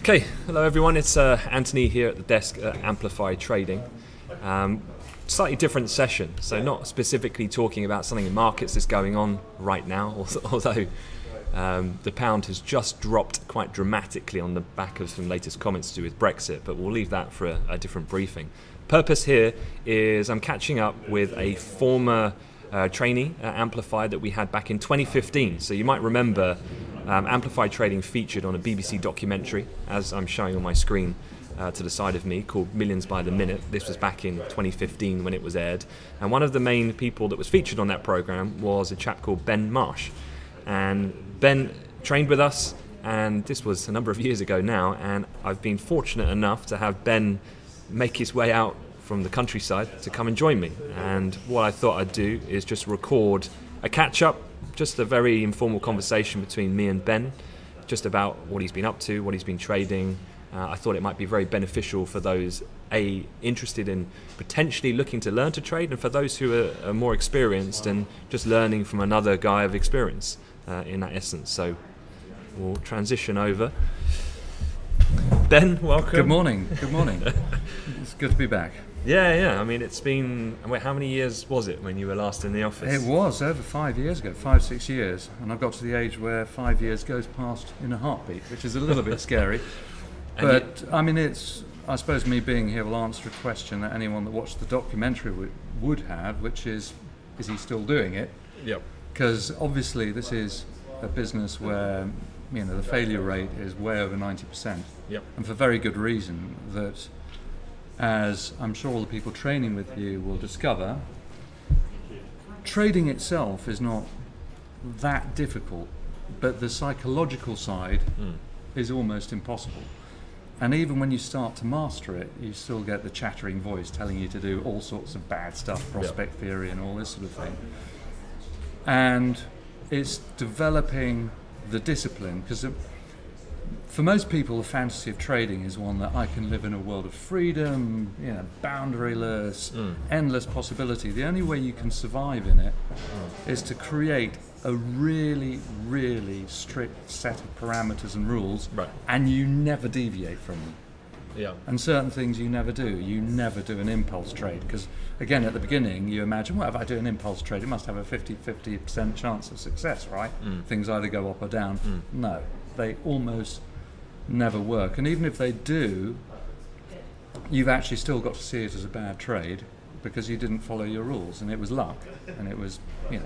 Okay, hello everyone, it's Anthony here at the desk at Amplify Trading. Slightly different session, so not specifically talking about something in markets that's going on right now, although the pound has just dropped quite dramatically on the back of some latest comments to do with Brexit, but we'll leave that for a different briefing. Purpose here is I'm catching up with a former trainee at Amplify that we had back in 2015. So you might remember Amplify Trading featured on a BBC documentary, as I'm showing on my screen to the side of me, called Millions by the Minute. This was back in 2015 when it was aired. And one of the main people that was featured on that program was a chap called Ben Marsh. And Ben trained with us, and this was a number of years ago now, and I've been fortunate enough to have Ben make his way out from the countryside to come and join me. And what I thought I'd do is just record a catch-up, just a very informal conversation between me and Ben, just about what he's been up to, what he's been trading. I thought it might be very beneficial for those interested in potentially looking to learn to trade, and for those who are more experienced and just learning from another guy of experience in that essence. So we'll transition over. Ben, welcome. Good morning. Good morning. It's good to be back. Yeah. I mean, it's been, how many years was it when you were last in the office? It was over 5 years ago, 5-6 years, and I've got to the age where 5 years goes past in a heartbeat, which is a little bit scary. But I mean, I suppose me being here will answer a question that anyone that watched the documentary would have, which is he still doing it? Yep. Because obviously this is a business where the failure rate is way over 90%. Yep. And for very good reason. That, as I'm sure all the people training with you will discover, trading itself is not that difficult, but the psychological side is almost impossible. And even when you start to master it, you still get the chattering voice telling you to do all sorts of bad stuff, prospect theory and all this sort of thing. And it's developing the discipline, because for most people the fantasy of trading is one that I can live in a world of freedom, boundaryless, endless possibility. The only way you can survive in it is to create a really, really strict set of parameters and rules, and you never deviate from them. Yeah. And certain things you never do. You never do an impulse trade, because again, at the beginning you imagine, well, if I do an impulse trade, it must have a 50% chance of success, right? Things either go up or down. No, they almost never work. And even if they do, you've actually still got to see it as a bad trade, because you didn't follow your rules, and it was luck, and it was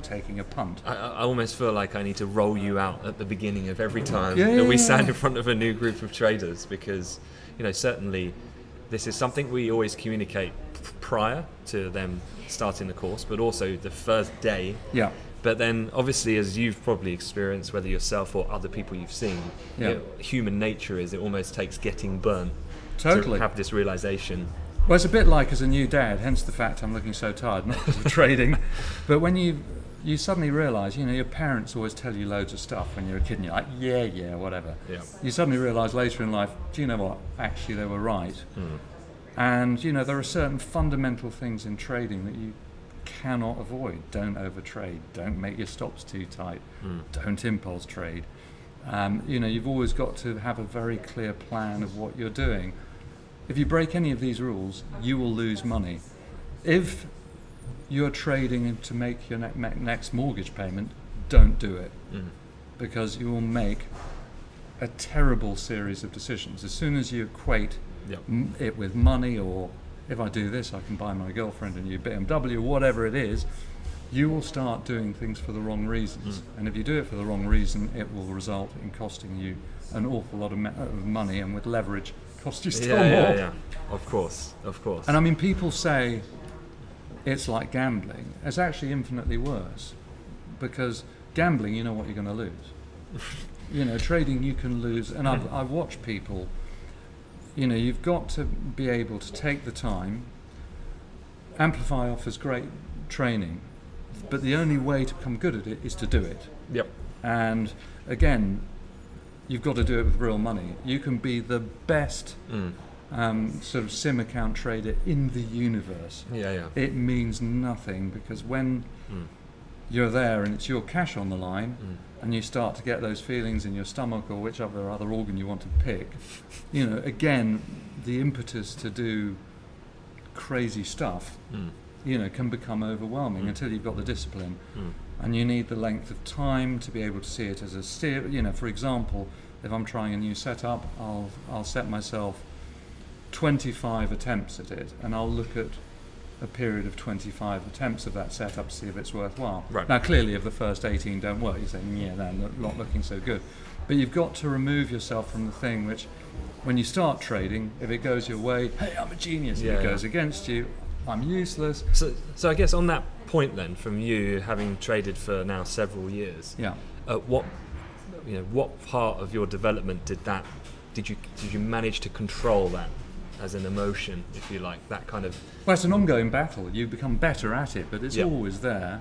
taking a punt. I almost feel like I need to roll you out at the beginning of every time that we stand in front of a new group of traders, because certainly this is something we always communicate prior to them starting the course, but also the first day. Yeah. But then obviously, as you've probably experienced, whether yourself or other people you've seen, human nature is it almost takes getting burnt to have this realization. Well, it's a bit like as a new dad, hence the fact I'm looking so tired, not because of trading. But when you suddenly realise, your parents always tell you loads of stuff when you're a kid, and you're like, yeah, whatever. Yeah. You suddenly realise later in life, do you know what? Actually, they were right. And there are certain fundamental things in trading that you cannot avoid. Don't overtrade. Don't make your stops too tight. Don't impulse trade. You've always got to have a very clear plan of what you're doing. If you break any of these rules, you will lose money. If you're trading to make your next mortgage payment, don't do it, because you will make a terrible series of decisions. As soon as you equate it with money, or if I do this, I can buy my girlfriend a new BMW, or whatever it is, you will start doing things for the wrong reasons. And if you do it for the wrong reason, it will result in costing you an awful lot of money, and with leverage, cost you still more. Yeah. Of course. And I mean, people say it's like gambling. It's actually infinitely worse, because gambling, you know what you're going to lose. Trading, you can lose. And I've watched people. You've got to be able to take the time. Amplify offers great training, but the only way to become good at it is to do it. Yep. And again, you've got to do it with real money. You can be the best sort of sim account trader in the universe. It means nothing, because when you're there and it's your cash on the line, and you start to get those feelings in your stomach or whichever other organ you want to pick, you know, again, the impetus to do crazy stuff, you know, can become overwhelming until you've got the discipline. And you need the length of time to be able to see it as a steer. You know, for example, if I'm trying a new setup, I'll set myself 25 attempts at it, and I'll look at a period of 25 attempts of that setup to see if it's worthwhile. Right. Now, clearly, if the first 18 don't work, you say, yeah, they're not looking so good. But you've got to remove yourself from the thing which, when you start trading, if it goes your way, hey, I'm a genius. If it goes against you, I'm useless. So I guess on that point then, from you having traded for now several years, what part of your development did you manage to control that as an emotion, if you like, that kind of? Well, it's an ongoing battle. You become better at it, but it's always there.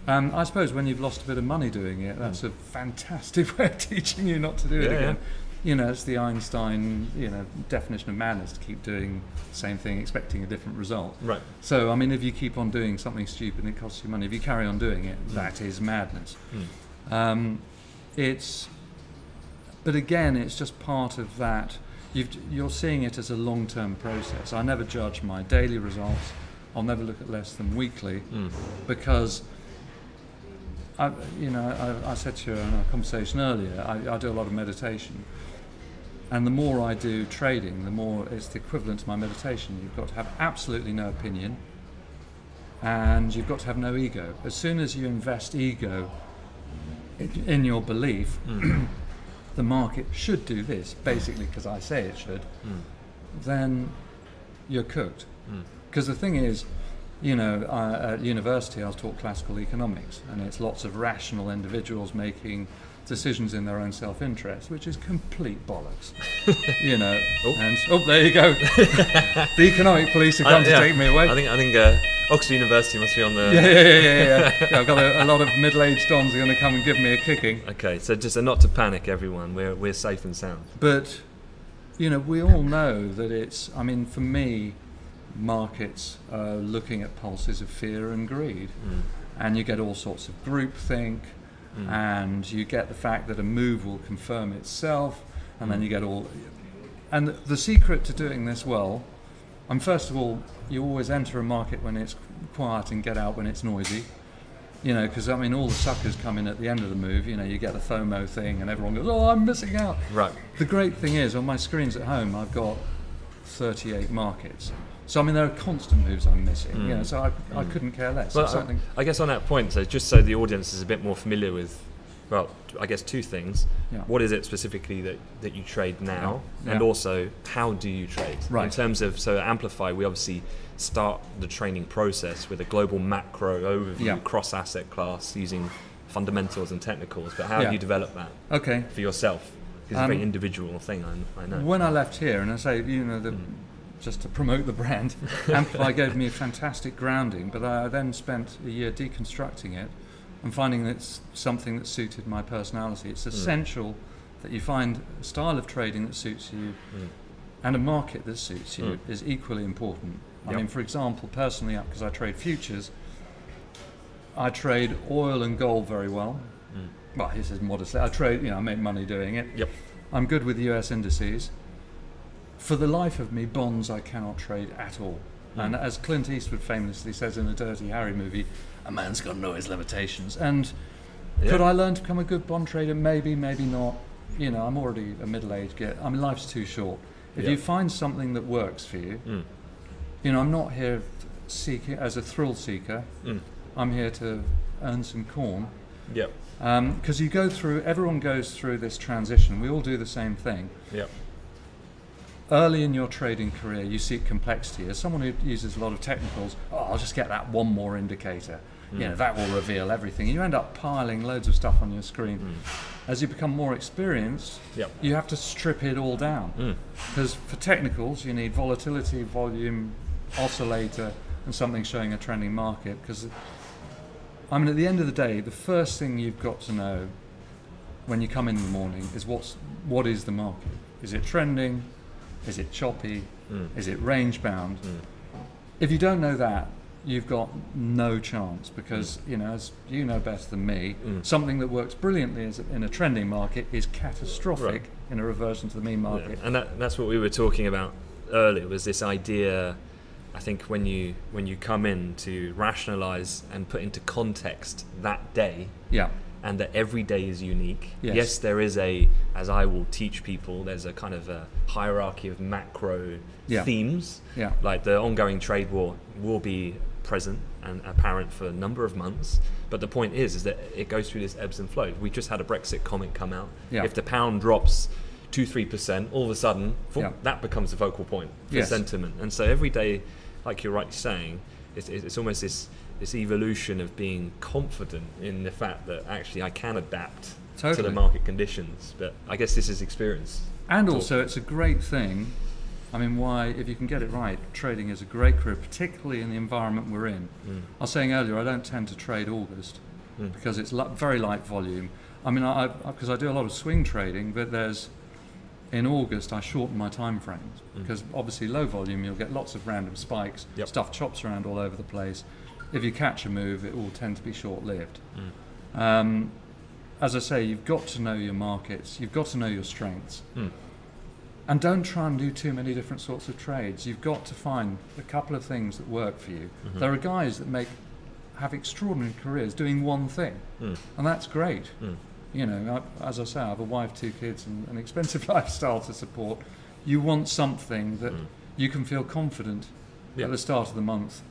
I suppose when you've lost a bit of money doing it, that's a fantastic way of teaching you not to do it again. You know, it's the Einstein, you know, definition of madness to keep doing the same thing, expecting a different result. Right. So, I mean, if you keep on doing something stupid and it costs you money, if you carry on doing it, that is madness. But again, it's just part of that. You're seeing it as a long-term process. I never judge my daily results. I'll never look at less than weekly, because I said to you in a conversation earlier, I do a lot of meditation, and the more I do trading, the more it's the equivalent to my meditation. You've got to have absolutely no opinion, and you've got to have no ego. As soon as you invest ego in your belief, the market should do this, basically because I say it should, then you're cooked. Because the thing is, you know, at university I was taught classical economics, and it's lots of rational individuals making decisions in their own self-interest, which is complete bollocks. You know, and there you go. The economic police have come to take me away. I think Oxford University must be on the... Yeah, I've got a lot of middle-aged dons who are going to come and give me a kicking. Okay, so just not to panic, everyone. We're safe and sound. But, you know, we all know that it's... I mean, for me, markets are looking at pulses of fear and greed. And you get all sorts of groupthink, and you get the fact that a move will confirm itself, and then you get all... And the secret to doing this well... And first of all, you always enter a market when it's quiet and get out when it's noisy. You know, because I mean, all the suckers come in at the end of the move. You know, you get the FOMO thing, and everyone goes, "Oh, I'm missing out." Right. The great thing is, on my screens at home, I've got 38 markets. So I mean, there are constant moves I'm missing. You know, so I couldn't care less. Well, I guess on that point, so just so the audience is a bit more familiar with, well, I guess two things. What is it specifically that you trade now, and also how do you trade? Right. In terms of, so at Amplify, we obviously start the training process with a global macro overview, cross asset class, using fundamentals and technicals. But how do you develop that for yourself? Because it's a very individual thing, I know. When I left here, and I say, you know, just to promote the brand, Amplify gave me a fantastic grounding, but I then spent a year deconstructing it and finding that it's something that suited my personality. It's essential that you find a style of trading that suits you, and a market that suits you is equally important. I mean, for example, personally, because I trade futures, I trade oil and gold very well. Well, he says modestly. I trade, you know, I make money doing it. I'm good with US indices. For the life of me, bonds I cannot trade at all. And as Clint Eastwood famously says in a Dirty Harry movie, a man's got to know his limitations. And could I learn to become a good bond trader? Maybe, maybe not. You know, I'm already a middle-aged git. I mean, life's too short. If you find something that works for you, you know, I'm not here seeking as a thrill seeker. I'm here to earn some corn. Because you go through, everyone goes through this transition. We all do the same thing. Early in your trading career, you seek complexity. As someone who uses a lot of technicals, I'll just get that one more indicator. You know, that will reveal everything. And you end up piling loads of stuff on your screen. As you become more experienced, you have to strip it all down. Because for technicals, you need volatility, volume, oscillator, and something showing a trending market. Because, I mean, at the end of the day, the first thing you've got to know when you come in the morning is what is the market? Is it trending? Is it choppy? Is it range bound? If you don't know that, you've got no chance because, you know, as you know better than me, something that works brilliantly in a trending market is catastrophic in a reversion to the mean market. And that's what we were talking about earlier, was this idea, I think, when you come in to rationalize and put into context that day, and that every day is unique. Yes, there is as I will teach people, there's a kind of a hierarchy of macro themes. Like the ongoing trade war will be present and apparent for a number of months, but the point is that it goes through this ebbs and flows. We just had a Brexit comment come out. If the pound drops 2-3%, all of a sudden that becomes a focal point for sentiment. And so every day, like you're rightly saying, it's almost this evolution of being confident in the fact that actually I can adapt to the market conditions. But I guess this is experience. And also it's a great thing. I mean, why, if you can get it right, trading is a great career, particularly in the environment we're in. I was saying earlier, I don't tend to trade August because it's very light volume. I mean, because I do a lot of swing trading, but in August I shorten my time frames because obviously low volume, you'll get lots of random spikes, stuff chops around all over the place. If you catch a move, it will tend to be short-lived. As I say, you've got to know your markets, you've got to know your strengths. And don't try and do too many different sorts of trades. You've got to find a couple of things that work for you. There are guys that have extraordinary careers doing one thing, and that's great. You know, as I say, I have a wife, 2 kids, and an expensive lifestyle to support. You want something that you can feel confident at the start of the month.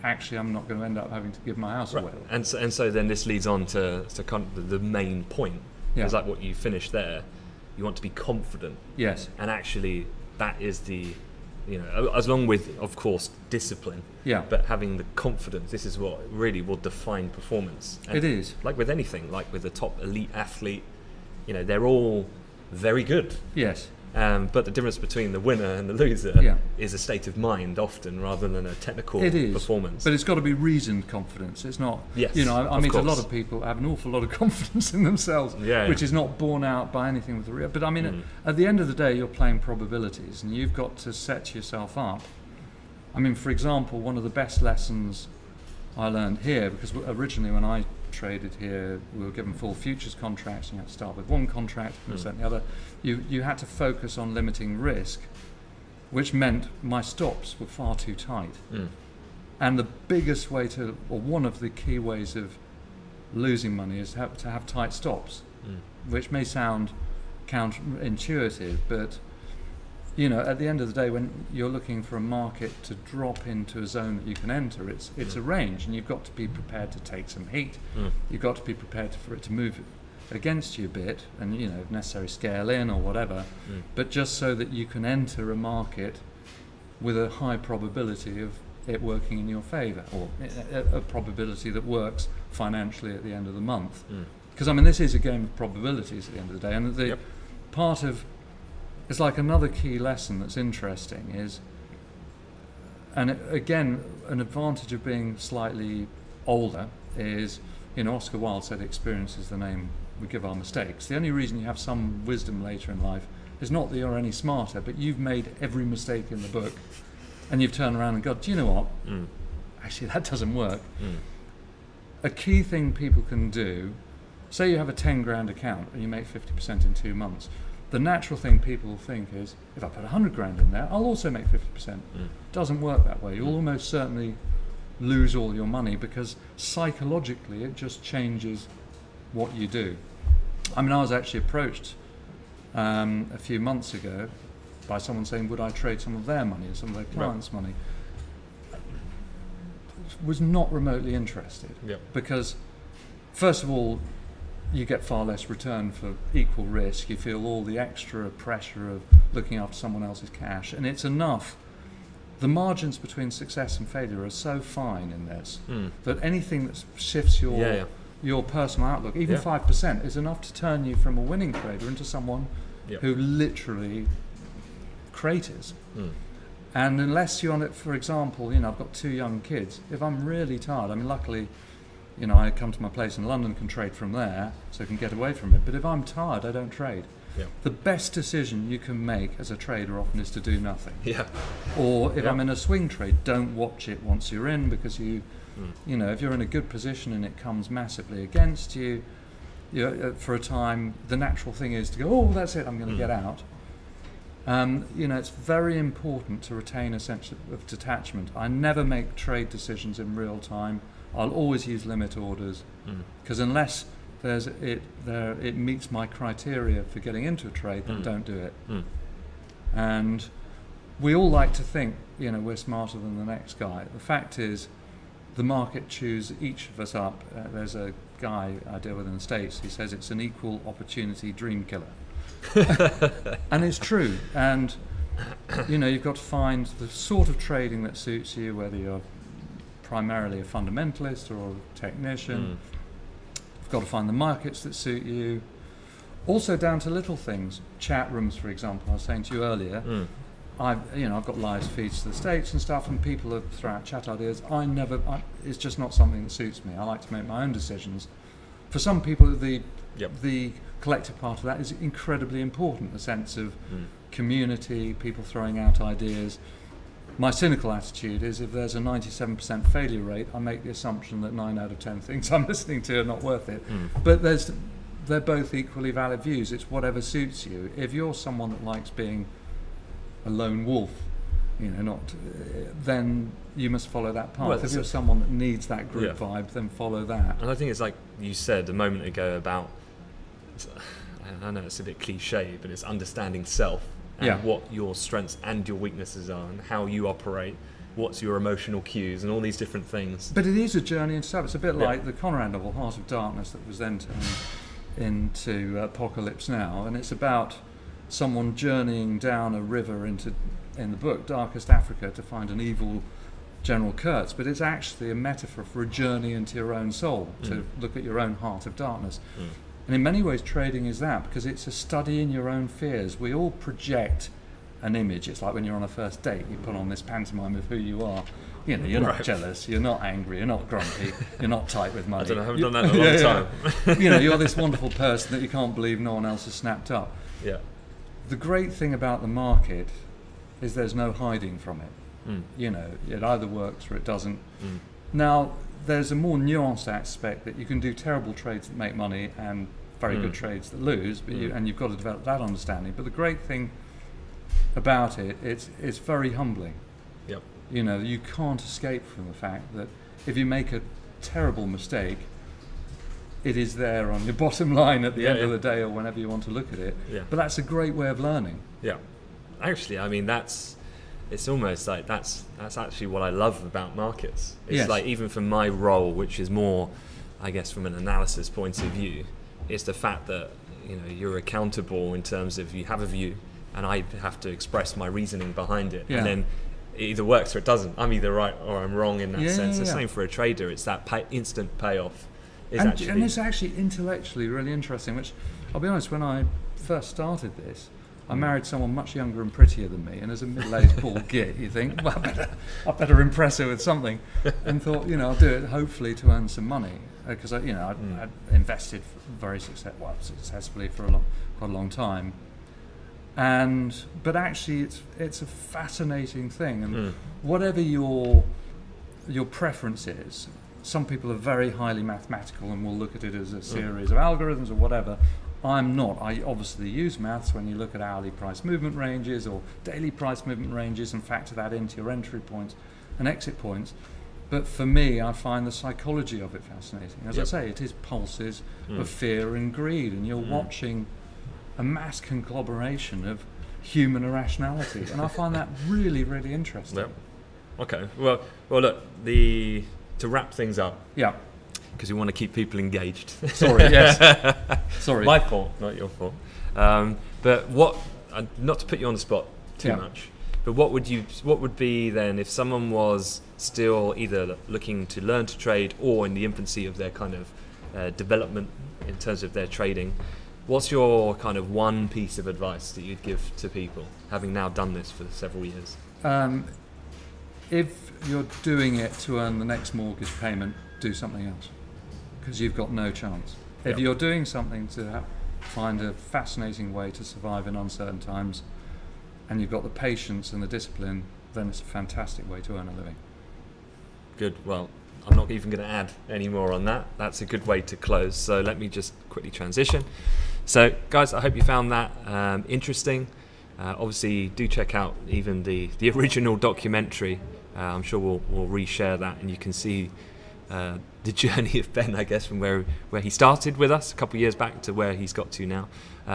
Actually, I'm not going to end up having to give my house away. And so then this leads on to kind of the main point. It's like what you finished there. You want to be confident. Yes. And actually, that is the, you know, as long with, of course, discipline. But having the confidence, this is what really will define performance. And it is. Like with anything, like with the top elite athlete, you know, they're all very good. Yes. But the difference between the winner and the loser is a state of mind often rather than a technical performance. But it's got to be reasoned confidence. It's not, you know, I meet a lot of people have an awful lot of confidence in themselves, which is not borne out by anything with the real. But I mean, at the end of the day, you're playing probabilities and you've got to set yourself up. I mean, for example, one of the best lessons I learned here, because originally when I traded here, we were given full futures contracts and you had to start with one contract and set the other. You had to focus on limiting risk, which meant my stops were far too tight. And the biggest way to, or one of the key ways of losing money is to have tight stops, which may sound counterintuitive, but you know, at the end of the day, when you're looking for a market to drop into a zone that you can enter, it's a range, and you've got to be prepared to take some heat. You've got to be prepared for it to move against you a bit, and you know, if necessary, scale in or whatever. But just so that you can enter a market with a high probability of it working in your favour, or a probability that works financially at the end of the month. Because I mean, this is a game of probabilities at the end of the day, and the part of it's like another key lesson that's interesting is, and again, an advantage of being slightly older is, you know, Oscar Wilde said experience is the name we give our mistakes. The only reason you have some wisdom later in life is not that you're any smarter, but you've made every mistake in the book and you've turned around and gone, do you know what? Actually, that doesn't work. A key thing people can do, say you have a 10 grand account and you make 50% in 2 months. The natural thing people think is, if I put 100 grand in there, I'll also make 50%. Doesn't work that way. You'll almost certainly lose all your money because psychologically it just changes what you do. I mean, I was actually approached a few months ago by someone saying, would I trade some of their money or some of their clients' money? Was not remotely interested because, first of all, you get far less return for equal risk. You feel all the extra pressure of looking after someone else's cash, and it's enough. The margins between success and failure are so fine in this that anything that shifts your personal outlook, even 5%, is enough to turn you from a winning trader into someone who literally craters. And unless you're on it, for example, you know, I've got 2 young kids. If I'm really tired, I mean, luckily, you know, I come to my place in London, can trade from there, so I can get away from it. But if I'm tired, I don't trade. Yeah. The best decision you can make as a trader often is to do nothing. Yeah. Or if I'm in a swing trade, don't watch it once you're in, because you know, if you're in a good position and it comes massively against you, for a time, the natural thing is to go, oh, that's it, I'm going to get out. You know, it's very important to retain a sense of detachment. I never make trade decisions in real time. I'll always use limit orders, because unless it meets my criteria for getting into a trade, then don't do it. And we all like to think, you know, we're smarter than the next guy. The fact is, the market chews each of us up. There's a guy I deal with in the States, he says it's an equal opportunity dream killer. And it's true. And you know, you've got to find the sort of trading that suits you, whether you're primarily a fundamentalist or a technician. You've got to find the markets that suit you. Also down to little things, chat rooms, for example. I was saying to you earlier, I've got live feeds to the States and stuff, and people have thrown out chat ideas. It's just not something that suits me. I like to make my own decisions. For some people, the collective part of that is incredibly important, the sense of community, people throwing out ideas. My cynical attitude is, if there's a 97% failure rate, I make the assumption that 9 out of 10 things I'm listening to are not worth it. But they're both equally valid views. It's whatever suits you. If you're someone that likes being a lone wolf, you know, then you must follow that path. Well, if you're someone that needs that group vibe, then follow that. And I think it's like you said a moment ago about, I know it's a bit cliche, but it's understanding self and what your strengths and your weaknesses are, and how you operate, what's your emotional cues, and all these different things. But it is a journey in itself. It's a bit like the Conrad novel, Heart of Darkness, that was then turned into Apocalypse Now, and it's about someone journeying down a river in the book Darkest Africa to find an evil General Kurtz, but it's actually a metaphor for a journey into your own soul, to look at your own heart of darkness. And in many ways trading is that, because it's a study in your own fears. We all project an image. It's like when you're on a first date, you put on this pantomime of who you are. You know, you're not jealous, you're not angry, you're not grumpy, you're not tight with money. I don't know, I haven't done that in a long time. You know, you're this wonderful person that you can't believe no one else has snapped up. Yeah. The great thing about the market is there's no hiding from it. You know, it either works or it doesn't. Now, there's a more nuanced aspect that you can do terrible trades that make money and very good trades that lose, but you've got to develop that understanding. But the great thing about it's very humbling. Yep. You know, you can't escape from the fact that if you make a terrible mistake, it is there on your bottom line at the end of the day, or whenever you want to look at it. But that's a great way of learning. Yeah. Actually, I mean, it's almost like that's actually what I love about markets. It's like, even from my role, which is more, I guess, from an analysis point of view, it's the fact that, you know, you're accountable in terms of you have a view, and I have to express my reasoning behind it, and then it either works or it doesn't. I'm either right or I'm wrong in that sense. The same for a trader. It's that instant payoff. And it's actually intellectually really interesting, which, I'll be honest, when I first started this, I married someone much younger and prettier than me, and as a middle-aged bald git, you think, well, I better impress her with something, and thought, you know, I'll do it hopefully to earn some money, because I'd invested very successfully for quite a long time, but actually it's a fascinating thing, and whatever your preference is. Some people are very highly mathematical and will look at it as a series of algorithms or whatever. I'm not. I obviously use maths when you look at hourly price movement ranges or daily price movement ranges and factor that into your entry points and exit points. But for me, I find the psychology of it fascinating. As I say, it is pulses of fear and greed, and you're watching a mass conglomeration of human irrationality, and I find that really, really interesting. Yep. Okay. Well, look, to wrap things up. Yeah. Because we want to keep people engaged. Sorry, yes. Sorry. My fault, not your fault. But not to put you on the spot too much, but what would be then if someone was still either looking to learn to trade or in the infancy of their kind of development in terms of their trading? What's your kind of one piece of advice that you'd give to people, having now done this for several years? If you're doing it to earn the next mortgage payment, do something else, because you've got no chance. If you're doing something to find a fascinating way to survive in uncertain times, and you've got the patience and the discipline, then it's a fantastic way to earn a living. Good. Well, I'm not even going to add any more on that. That's a good way to close. So let me just quickly transition. So guys, I hope you found that interesting. Obviously, do check out even the original documentary. I'm sure we'll reshare that, and you can see the journey of Ben, I guess, from where he started with us a couple of years back to where he's got to now.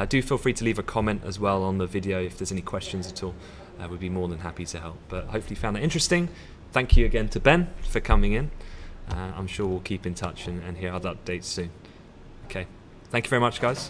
Do feel free to leave a comment as well on the video if there's any questions at all. We'd be more than happy to help. But hopefully you found that interesting. Thank you again to Ben for coming in. I'm sure we'll keep in touch and hear other updates soon. Okay, thank you very much, guys.